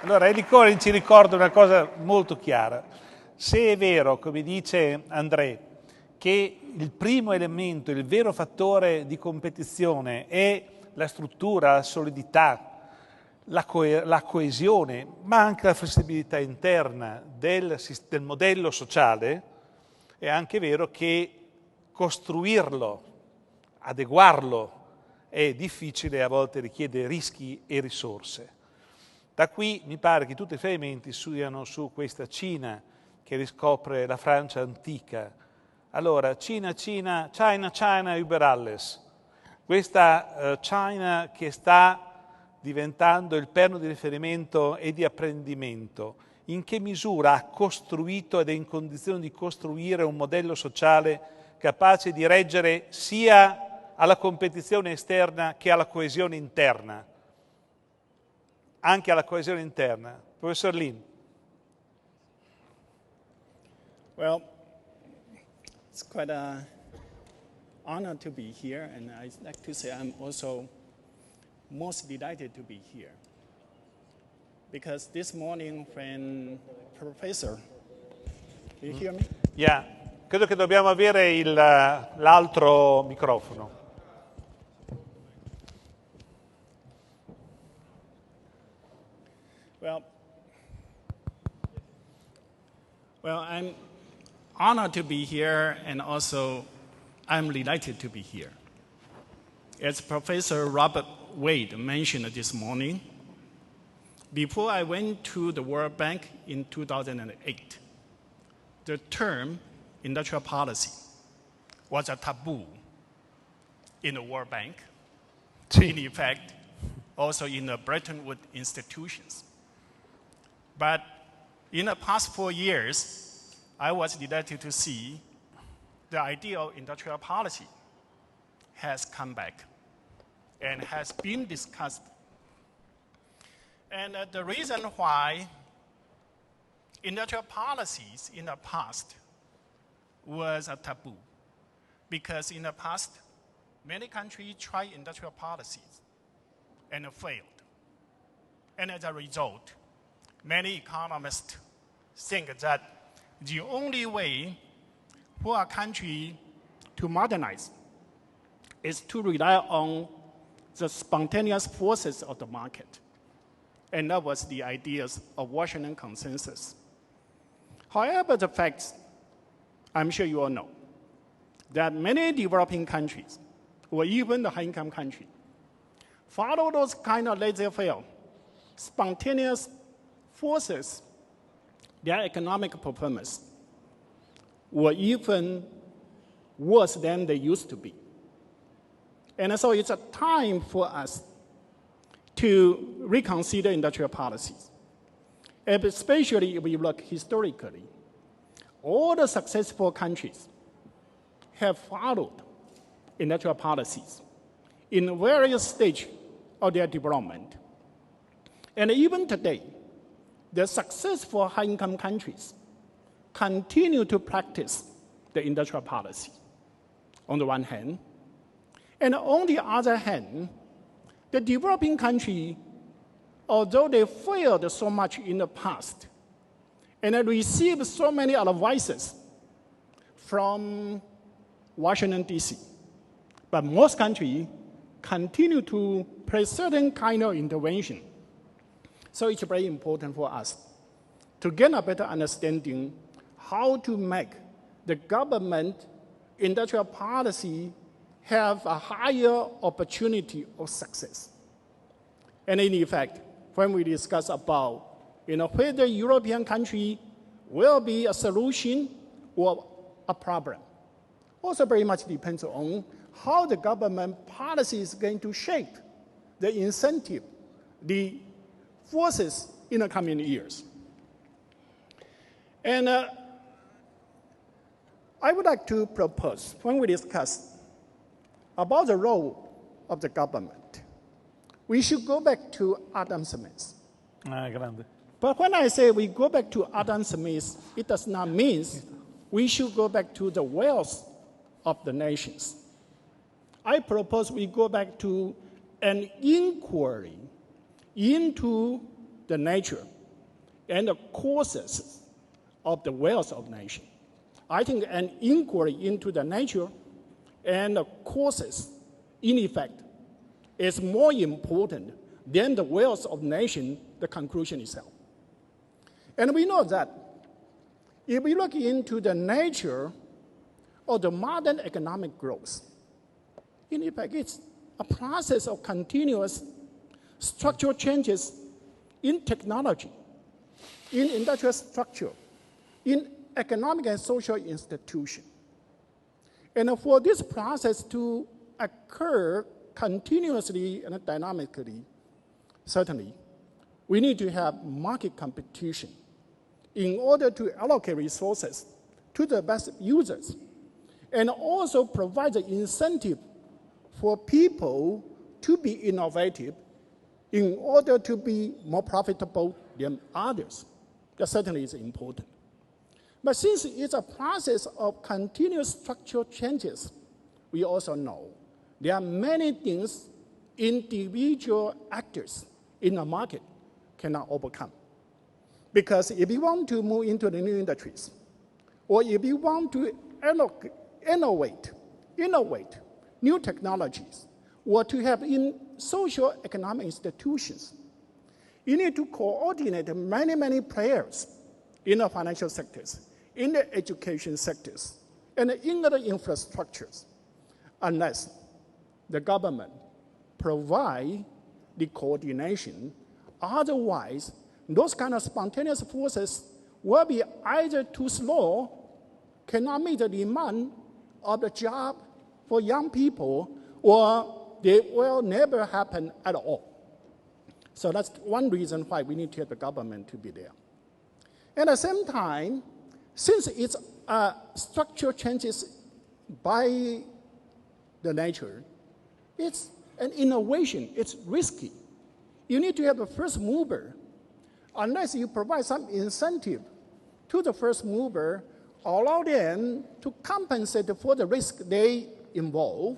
Allora, Eddie Cohen ci ricorda una cosa molto chiara. Se è vero, come dice André, che il primo elemento, il vero fattore di competizione è la struttura, la solidità, la coesione, ma anche la flessibilità interna del modello sociale, è anche vero che costruirlo, adeguarlo, è difficile e a volte richiede rischi e risorse. Da qui mi pare che tutti i riferimenti siano su questa Cina che riscopre la Francia antica. Allora, China, über alles. Questa China che sta diventando il perno di riferimento e di apprendimento, in che misura ha costruito ed è in condizione di costruire un modello sociale capace di reggere sia alla competizione esterna che alla coesione interna? Anche alla coesione interna. Professor Lin. Well, it's quite an honor to be here, and I'd like to say I'm also most delighted to be here. Because this morning when Professor, do you hear me? Yeah, credo che dobbiamo avere l'altro microfono. Well, I'm honored to be here, and also I'm delighted to be here. As Professor Robert Wade mentioned this morning, before I went to the World Bank in 2008, the term industrial policy was a taboo in the World Bank, in effect, also in the Bretton Woods institutions. But in the past 4 years, I was delighted to see the idea of industrial policy has come back and has been discussed. And the reason why industrial policies in the past was a taboo, because in the past, many countries tried industrial policies and failed. And as a result, many economists think that the only way for a country to modernize is to rely on the spontaneous forces of the market. And that was the ideas of Washington Consensus. However, the facts, I'm sure you all know, that many developing countries, or even the high-income countries, follow those kind of laissez-faire, spontaneous forces. Their economic performance were even worse than they used to be. And so it's a time for us to reconsider industrial policies. And especially if we look historically, all the successful countries have followed industrial policies in various stages of their development. And even today, the successful high-income countries continue to practice the industrial policy, on the one hand. And on the other hand, the developing country, although they failed so much in the past, and received so many advices from Washington, D.C., but most countries continue to play certain kind of intervention. So it's very important for us to get a better understanding how to make the government industrial policy have a higher opportunity of success. And in effect, when we discuss about whether European country will be a solution or a problem, also very much depends on how the government policy is going to shape the incentive, the forces in the coming years. And I would like to propose, when we discuss about the role of the government, we should go back to Adam Smith. But when I say we go back to Adam Smith, it does not mean we should go back to the wealth of the nations. I propose we go back to an inquiry into the nature and the causes of the wealth of nation. I think an inquiry into the nature and the causes, in effect, is more important than the wealth of nation, the conclusion itself. And we know that if we look into the nature of the modern economic growth, in effect, it's a process of continuous structural changes in technology, in industrial structure, in economic and social institution. And for this process to occur continuously and dynamically, certainly, we need to have market competition in order to allocate resources to the best users, and also provide the incentive for people to be innovative in order to be more profitable than others. That certainly is important. But since it's a process of continuous structural changes, we also know there are many things individual actors in the market cannot overcome. Because if you want to move into the new industries, or if you want to innovate new technologies, or to have in social economic institutions, you need to coordinate many players in the financial sectors, in the education sectors, and in the infrastructures, unless the government provide the coordination. Otherwise, those kind of spontaneous forces will be either too slow, cannot meet the demand of the job for young people, or they will never happen at all. So that's one reason why we need to have the government to be there. At the same time, since it's structural changes by the nature, it's an innovation, it's risky. You need to have a first mover. Unless you provide some incentive to the first mover, allow them to compensate for the risk they involve,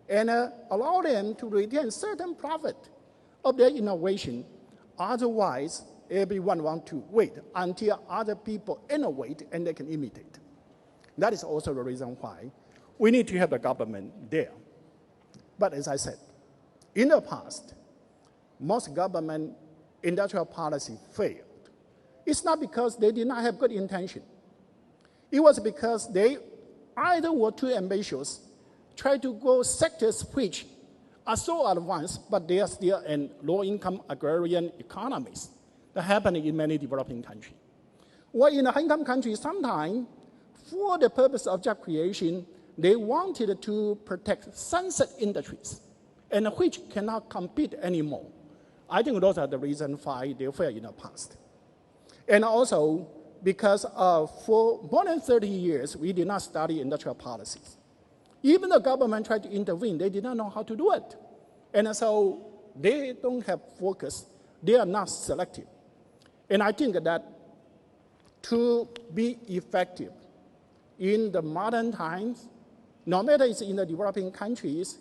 and allow them to retain certain profit of their innovation. Otherwise, everyone wants to wait until other people innovate and they can imitate. That is also the reason why we need to have the government there. But as I said, in the past, most government industrial policy failed. It's not because they did not have good intention. It was because they either were too ambitious, try to go sectors which are so advanced, but they are still in low-income agrarian economies that happening in many developing countries. Or in a high-income countries, sometimes, for the purpose of job creation, they wanted to protect sunset industries, and which cannot compete anymore. I think those are the reasons why they failed in the past. And also, because for more than 30 years, we did not study industrial policies. Even the government tried to intervene, they did not know how to do it. And so they don't have focus, they are not selective. And I think that to be effective in the modern times, no matter it's in the developing countries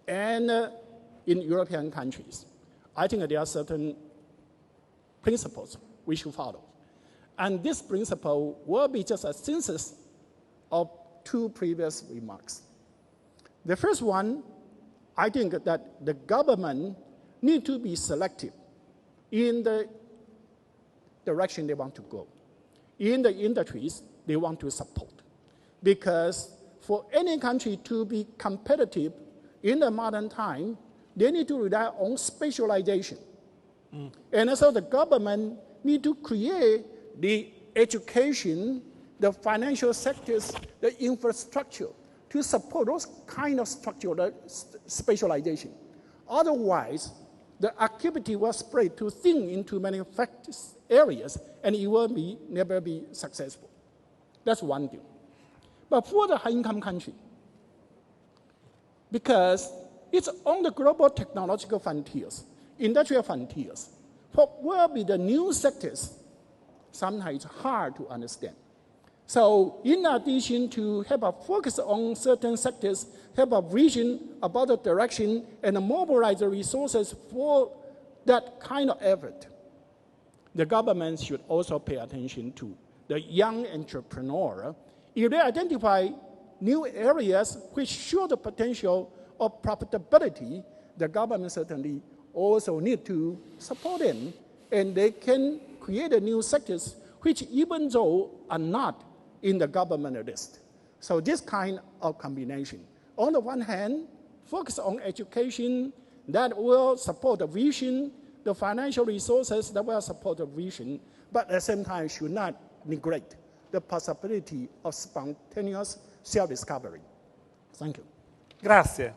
and in European countries, I think there are certain principles we should follow. And this principle will be just a synthesis of two previous remarks. The first one, I think that the government need to be selective in the direction they want to go, in the industries they want to support. Because for any country to be competitive in the modern time, they need to rely on specialization. And so the government need to create the education, the financial sectors, the infrastructure to support those kind of structural specialization. Otherwise, the activity will spread too thin into many areas, and it will never be successful. That's one thing. But for the high-income country, because it's on the global technological frontiers, industrial frontiers, what will be the new sectors? Sometimes it's hard to understand. So in addition to have a focus on certain sectors, have a vision about the direction, and mobilize the resources for that kind of effort, the government should also pay attention to the young entrepreneur. If they identify new areas which show the potential of profitability, the government certainly also need to support them, and they can create a new sectors which even though are not in the government list. So this kind of combination. On the one hand, focus on education that will support the vision, the financial resources that will support the vision, but at the same time should not neglect the possibility of spontaneous self-discovery. Thank you. Grazie.